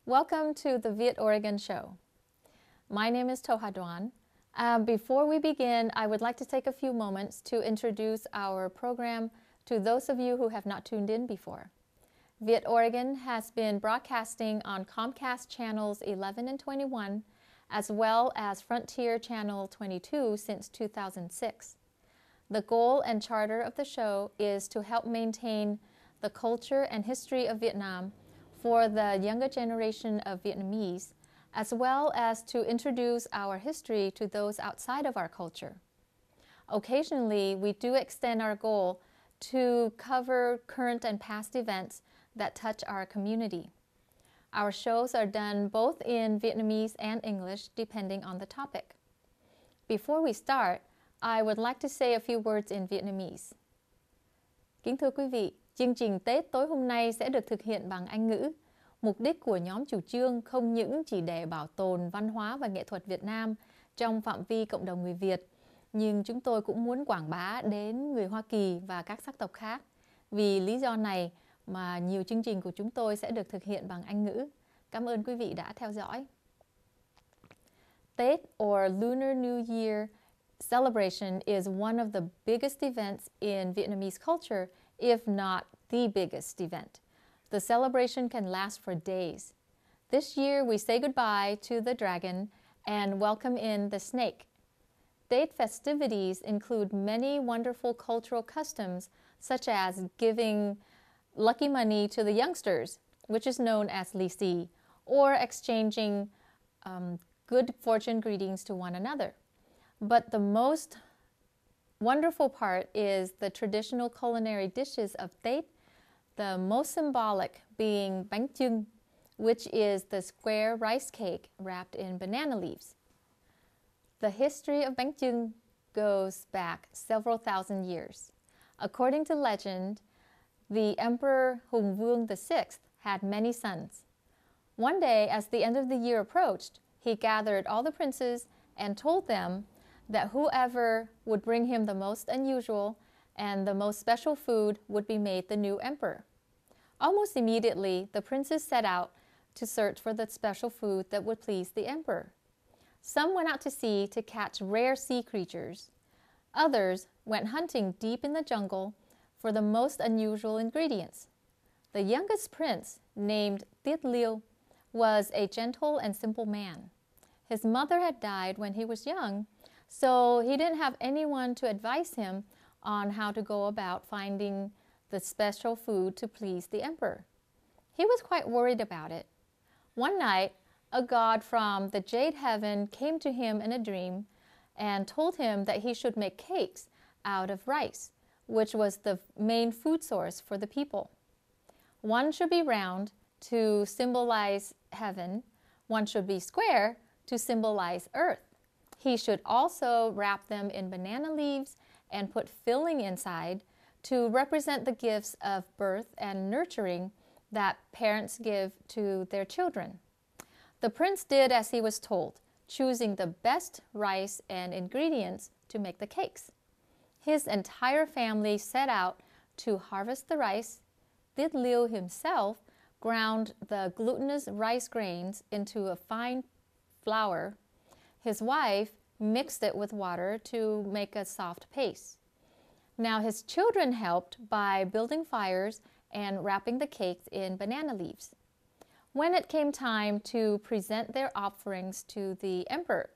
Welcome to the Viet Oregon Show. My name is Toha Duan. Before we begin, I would like to take a few moments to introduce our program to those of you who have not tuned in before. Viet Oregon has been broadcasting on Comcast channels 11 and 21, as well as Frontier Channel 22 since 2006. The goal and charter of the show is to help maintain the culture and history of Vietnam for the younger generation of Vietnamese, as well as to introduce our history to those outside of our culture. Occasionally, we do extend our goal to cover current and past events that touch our community. Our shows are done both in Vietnamese and English, depending on the topic. Before we start, I would like to say a few words in Vietnamese. Kính thưa quý vị, chương trình Tết tối hôm nay sẽ được thực hiện bằng Anh ngữ. Mục đích của nhóm chủ trương không những chỉ để bảo tồn văn hóa và nghệ thuật Việt Nam trong phạm vi cộng đồng người Việt, nhưng chúng tôi cũng muốn quảng bá đến người Hoa Kỳ và các sắc tộc khác. Vì lý do này mà nhiều chương trình của chúng tôi sẽ được thực hiện bằng Anh ngữ. Cảm ơn quý vị đã theo dõi. Tết or Lunar New Year celebration is one of the biggest events in Vietnamese culture, if not the biggest event. The celebration can last for days. This year, we say goodbye to the dragon and welcome in the snake. Tết festivities include many wonderful cultural customs, such as giving lucky money to the youngsters, which is known as lì xì, or exchanging good fortune greetings to one another. But the most wonderful part is the traditional culinary dishes of Tết, the most symbolic being Banh Chung, which is the square rice cake wrapped in banana leaves. The history of Banh Chung goes back several thousand years. According to legend, the Emperor Hùng Vương VI had many sons. One day, as the end of the year approached, he gathered all the princes and told them that whoever would bring him the most unusual and the most special food would be made the new emperor. Almost immediately, the princes set out to search for the special food that would please the emperor. Some went out to sea to catch rare sea creatures. Others went hunting deep in the jungle for the most unusual ingredients. The youngest prince, named TET was a gentle and simple man. His mother had died when he was young, so he didn't have anyone to advise him on how to go about finding the special food to please the emperor. He was quite worried about it. One night, a god from the jade heaven came to him in a dream and told him that he should make cakes out of rice, which was the main food source for the people. One should be round to symbolize heaven. One should be square to symbolize earth. He should also wrap them in banana leaves and put filling inside to represent the gifts of birth and nurturing that parents give to their children. The prince did as he was told, choosing the best rice and ingredients to make the cakes. His entire family set out to harvest the rice. TET himself ground the glutinous rice grains into a fine flour. His wife mixed it with water to make a soft paste. Now his children helped by building fires and wrapping the cakes in banana leaves. When it came time to present their offerings to the emperor,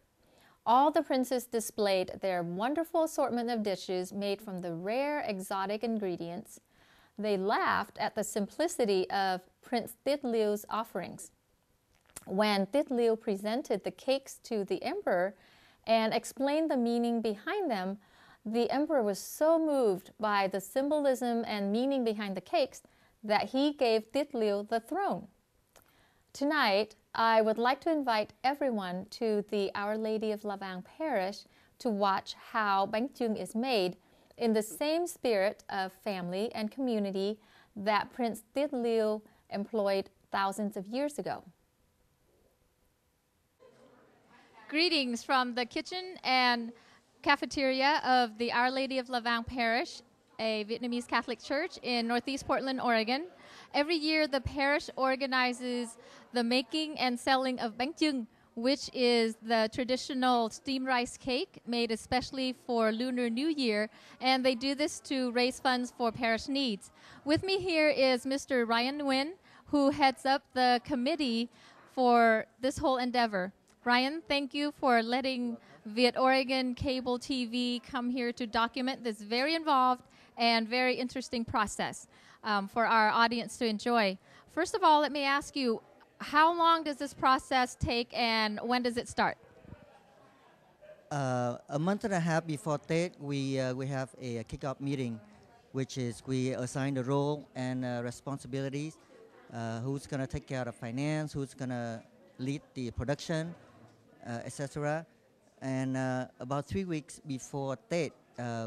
all the princes displayed their wonderful assortment of dishes made from the rare exotic ingredients. They laughed at the simplicity of Prince TET offerings. When TET presented the cakes to the emperor and explained the meaning behind them, the emperor was so moved by the symbolism and meaning behind the cakes that he gave TET the throne. Tonight, I would like to invite everyone to the Our Lady of Lavang Parish to watch how Banh Chung is made in the same spirit of family and community that Prince TET employed thousands of years ago. Greetings from the kitchen and cafeteria of the Our Lady of Lavang Parish a Vietnamese Catholic church in Northeast Portland, Oregon. Every year, the parish organizes the making and selling of Banh Chung, which is the traditional steamed rice cake made especially for Lunar New Year, and they do this to raise funds for parish needs. With me here is Mr. Ryan Nguyen, who heads up the committee for this whole endeavor. Ryan, thank you for letting Viet Oregon Cable TV come here to document this very involved and very interesting process for our audience to enjoy. First of all, let me ask you, how long does this process take and when does it start? A month and a half before TET, we have a kickoff meeting, which is we assign the role and responsibilities, who's going to take care of finance, who's going to lead the production, etc. And about 3 weeks before TET,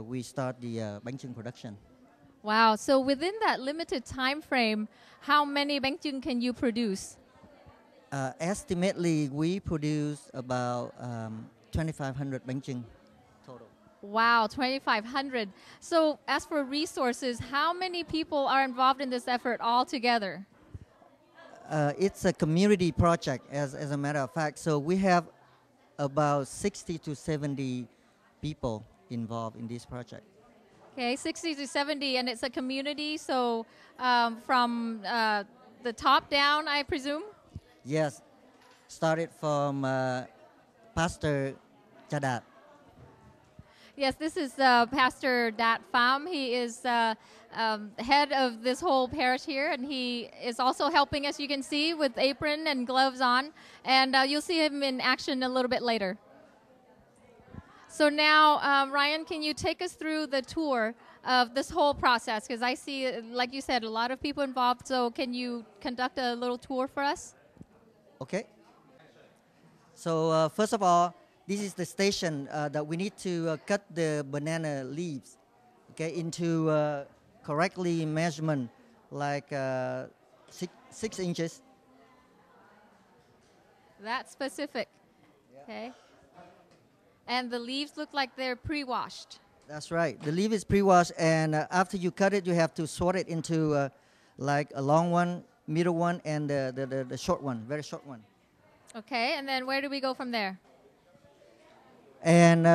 we start the Banh Chung production. Wow, so within that limited time frame, how many Banh Chung can you produce? Estimately, we produce about 2,500 Banh Chung total. Wow, 2,500. So as for resources, how many people are involved in this effort altogether? It's a community project, as a matter of fact. So we have about 60 to 70 people involved in this project. Okay, 60 to 70, and it's a community, so from the top down, I presume? Yes, started from Pastor Chadat. Yes, this is Pastor Dat Pham. He is head of this whole parish here, and he is also helping, as you can see, with apron and gloves on. And you'll see him in action a little bit later. So now, Ryan, can you take us through the tour of this whole process? Because I see, like you said, a lot of people involved. So can you conduct a little tour for us? Okay. So first of all, this is the station that we need to cut the banana leaves, okay, into correctly measurement, like 6 inches. That's specific. Yeah. Okay. And the leaves look like they're pre-washed. That's right. The leaf is pre-washed, and after you cut it, you have to sort it into like a long one, middle one, and the short one, very short one. Okay, and then where do we go from there? And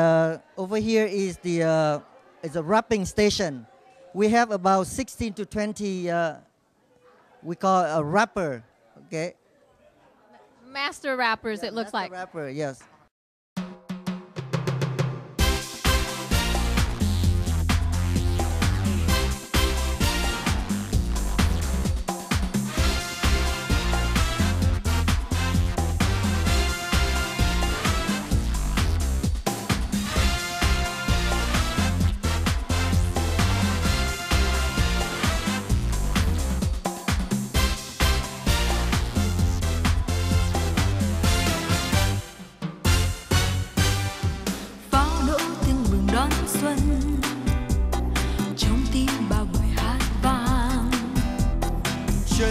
over here is the is a wrapping station. We have about 16 to 20, we call a wrapper, okay? Master wrappers, yeah, it looks like. Wrapper, yes.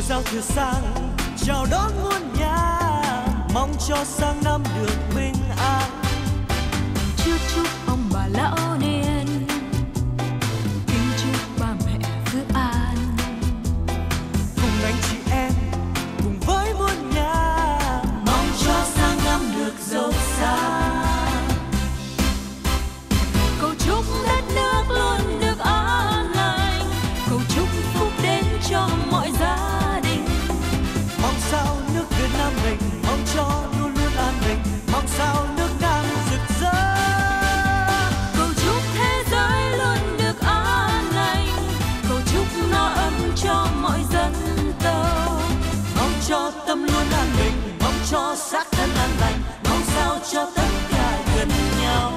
Giao thừa sang chào đón muôn nhà, mong cho sang năm được bình an. Chưa chúc ông bà lão niên, kính chúc ba mẹ phước an. Cùng anh chị em, cùng với muôn nhà, mong cho sang năm được giàu sang. Cầu chúc đất nước luôn được an lành, cầu chúc phúc đến cho mọi gia đình. Mong sao nước Việt Nam mình, mong cho luôn luôn an bình, mong sao nước Nam rực rỡ. Cầu chúc thế giới luôn được an lành, cầu chúc no ấm cho mọi dân tộc. Mong cho tâm luôn an bình, mong cho xác thân an lành, mong sao cho tất cả gần nhau.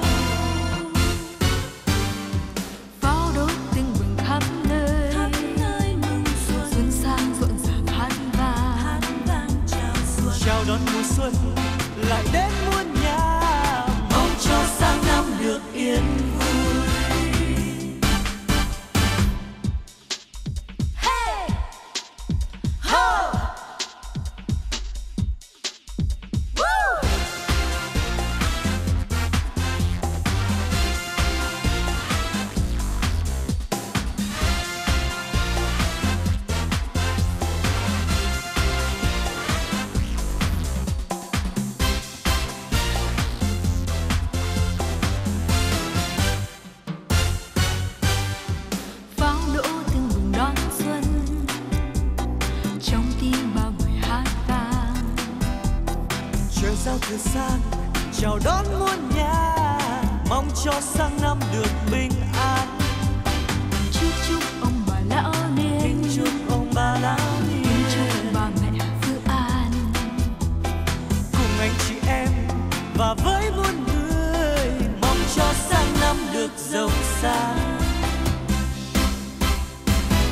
Pháo đốt tưng bừng khắp nơi, mừng xuân sang rộn ràng hát vang chào đón mùa xuân lại đến muôn nhà, mong cho sang năm được yên vui. Hey! Ho! Woo! trời giao thừa sang chào đón muôn nhà, mong cho sang năm được bình an. Chúc ông bà lão niên, Chúc ông bà lão niên, chúc bà mẹ phước an. cùng anh chị em và với muôn người, mong cho sang năm được giàu sang.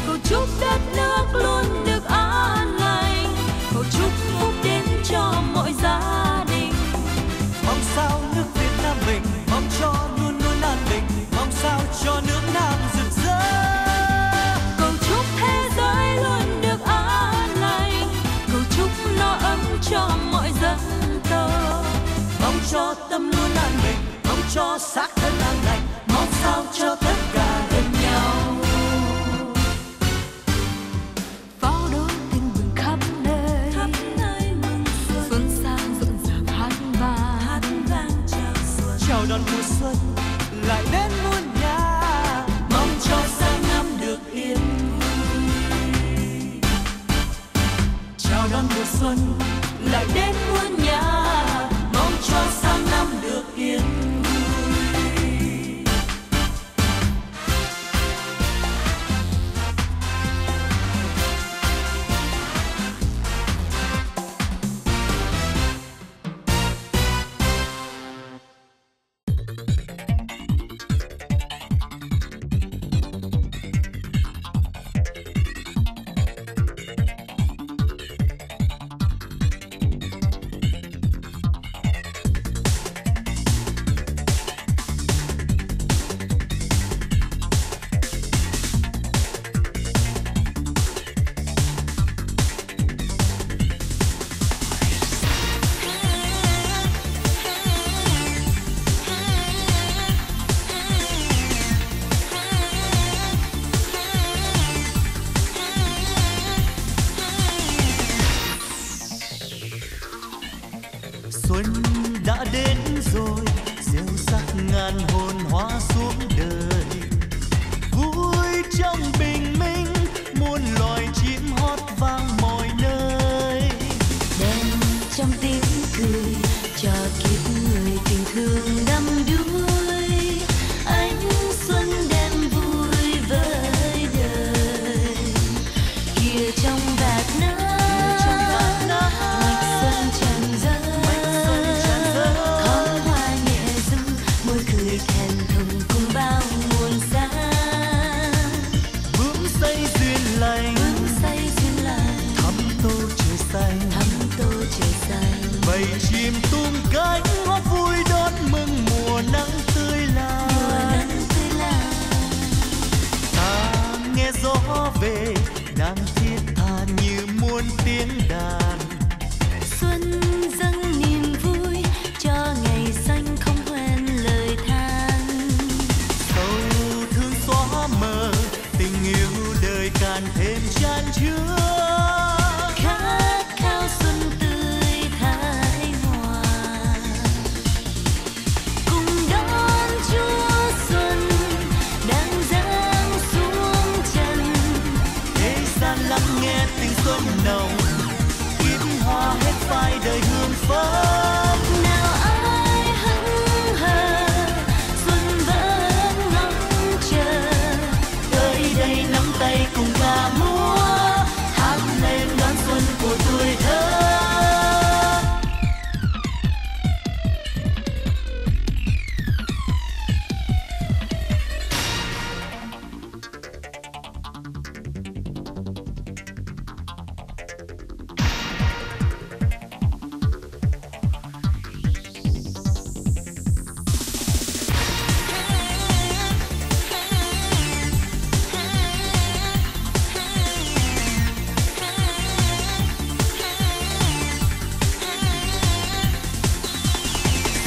Cầu chúc đất nước luôn được an lành, cầu chúc phúc đến cho mọi gia đình. Mong sao nước Việt Nam mình, mong cho luôn luôn an bình, mong sao cho nước Nam rực rỡ. Cầu chúc thế giới luôn được an lành, cầu chúc no ấm cho mọi dân tộc. Mong cho tâm luôn an bình, mong cho xác thân an lành, mong sao cho tất cả gần nhau. Pháo đốt tinh bừng khắp nơi mừng xuân sang rộn ràng hát vang chào xuân. Chào đón mùa xuân lại đến muôn nhà, mong cho sang năm được yên vui. Chào đón mùa xuân lại đến muôn nhà, mong cho sang năm được yên vui. Xuân đã đến rồi, gieo rắc ngàn hồn hoa xuống đời. Vui trong bình minh, muôn loài chim hót vang mọi nơi. Đêm trong tiếng cười cho kiếp người tình thương đắm đuối. Ánh xuân đem vui với đời. Kia trong vạt nắng mạch xuân tràn dâng, khóm hoa nhẹ rung, môi cười khen thầm cùng bao muôn giá. Bướm say duyên lành, thắm tô trời xanh. Bầy chim tung cánh hót vui đón mừng mùa nắng tươi lan. Ta nghe gió về đang thiết tha như muôn tiếng đàn. Xuân dâng niềm vui cho ngày xanh không quên lời than. Sầu thương xóa mờ, tình yêu đời càng thêm chan chứa. Khát khao xuân tươi thái hòa, cùng đón Chúa xuân đang giáng xuống trần. Thế gian lắng nghe tình xuân nồng, kín hoa hết phai đời hương phấn. Nào ai hững hờ, xuân vẫn ngóng chờ. Tới đây nắm tay cùng ca múa, hát lên đón xuân của tuổi thơ.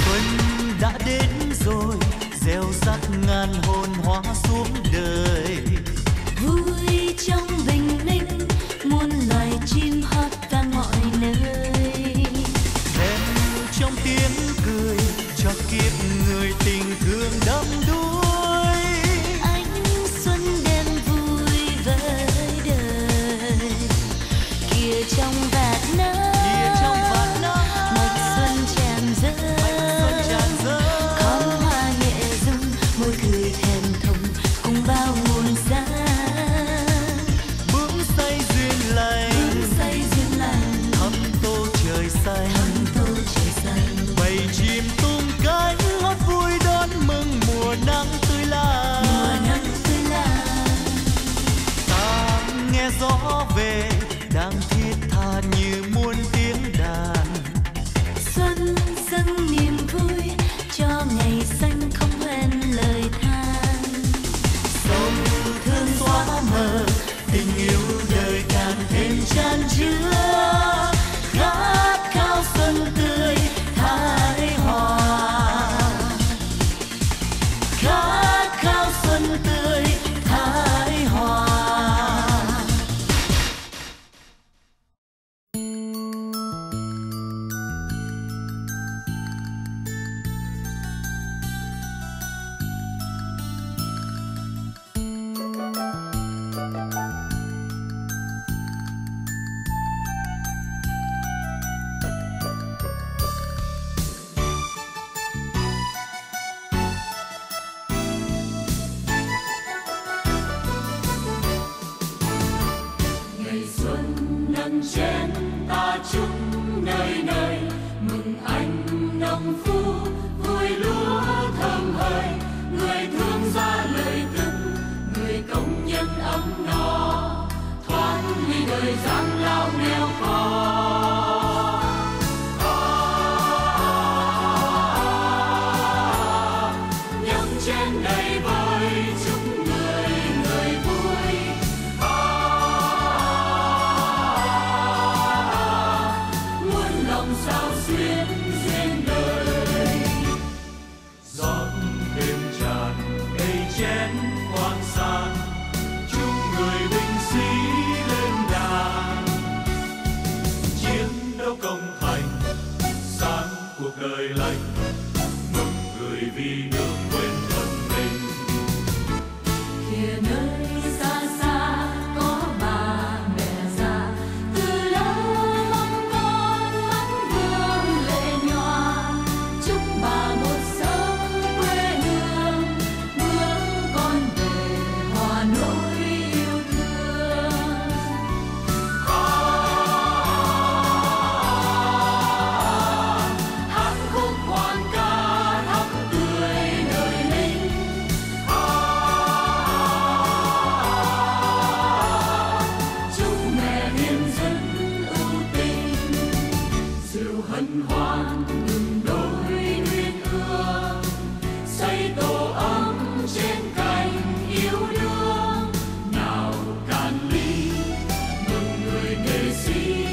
Xuân đã đến rồi, gieo rắc ngàn hồn hoa xuống đời. Vui trong bình minh, muôn loài chim hót vang mọi nơi. Đêm trong tiếng cười cho kiếp người tình thương đắm đuối. Ánh xuân đem vui với đời. Kia trong vạt nắng mạch xuân chúc nơi nơi mừng anh nông phu vui lúa thơm hơi, người thương gia lời từng, người công nhân ấm no, thoát ly đời gian lao nghèo khó. Nhâm chén đầy vơi chúc người người vui. Muôn lòng sao xuyên duyên đời. Rót thêm tràn đầy chén quan san, chúc người binh sĩ lên đàn. Chiến đấu công thành, sáng cuộc đời lành, mừng người vì nước quên thân mình. Kìa nơi xa xa có bà mẹ già, từ lâu mong con mắt vương lệ nhòa. Chúc bà một sớm quê hương, bước con về hòa nỗi yêu thương. Hát khúc hoan ca thắm tươi đời lính. Chúc mẹ hiền dân ưu tình, diệu hân hoan ngừng đôi uyên ương, xây tổ ấm trên cành yêu đương. Nào cạn ly mừng người nghệ sĩ,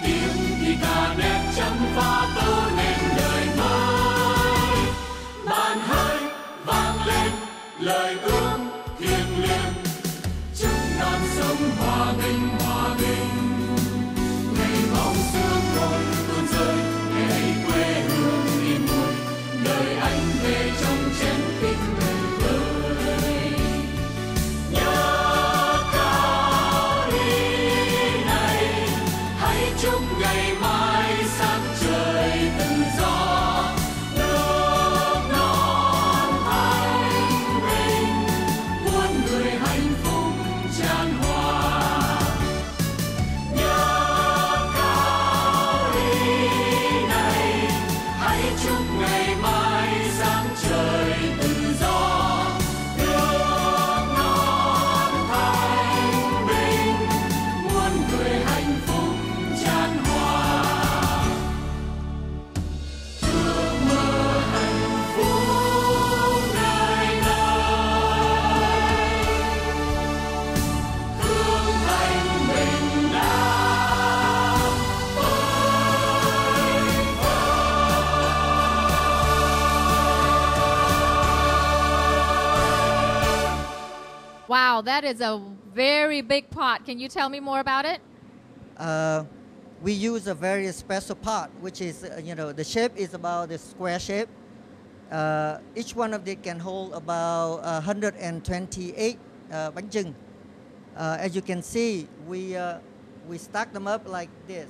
tiếng thì ca nét chân pha tô nên đời mới. Bàn hơi vang lên lời ước thiêng liêng, chúc non sông hòa bình hòa bình. Ngày máu xương cồn tuôn rơi, ngày quê hương yên vui, đời anh về trong chén tình người vơi. Nhớ cao ly này, hãy chúc ngày mai sáng trời tự do. Nước non thanh bình, muôn người hạnh phúc tràn hòa. Nhớ cao ly này, hãy chúc ngày mai sáng trời tự do. Nước non thanh bình, muôn người hạnh phúc tràn hòa. Ước mơ hạnh phúc đời đời, hương thanh bình đang phơi Wow, that is a very big pot. Can you tell me more about it? We use a very special pot, which is, the shape is about the square shape. Each one of them can hold about 128 Banh Chung. As you can see, we stack them up like this.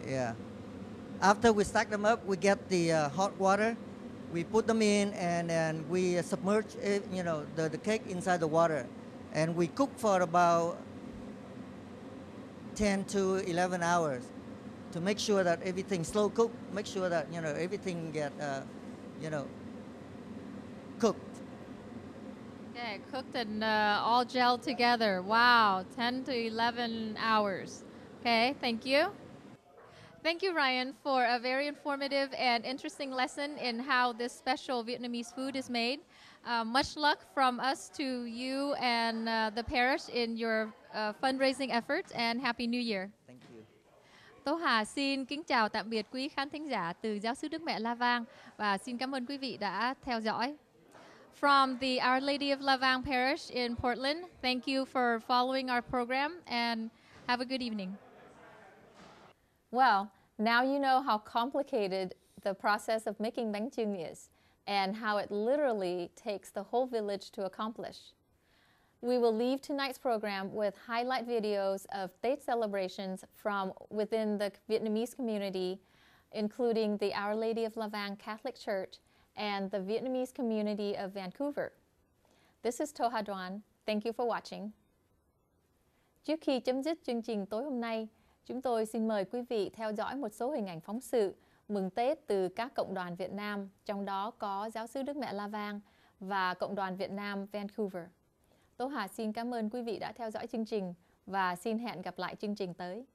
Yeah. After we stack them up, we get the hot water. We put them in, and then we submerge it, the cake inside the water, and we cook for about 10 to 11 hours to make sure that everything slow cook. Make sure that everything get cooked. Okay, cooked and all gelled together. Wow, 10 to 11 hours. Okay, thank you. Thank you, Ryan, for a very informative and interesting lesson in how this special Vietnamese food is made. Much luck from us to you and the parish in your fundraising efforts, and Happy New Year. Thank you. Tô Hà xin kính chào tạm biệt quý khán thính giả từ Giáo xứ Đức Mẹ Lavang và xin cảm ơn quý vị đã theo dõi. From the Our Lady of Lavang Parish in Portland, thank you for following our program and have a good evening. Well, now you know how complicated the process of making Banh Chung is and how it literally takes the whole village to accomplish. We will leave tonight's program with highlight videos of TET celebrations from within the Vietnamese community, including the Our Lady of Lavang Catholic Church and the Vietnamese community of Vancouver. This is Toha Doan. Thank you for watching. Trước khi chấm dứt chương trình tối hôm nay, chúng tôi xin mời quý vị theo dõi một số hình ảnh phóng sự mừng Tết từ các cộng đoàn Việt Nam, trong đó có giáo xứ Đức Mẹ Lavang và cộng đoàn Việt Nam Vancouver. Tố Hà xin cảm ơn quý vị đã theo dõi chương trình và xin hẹn gặp lại chương trình tới.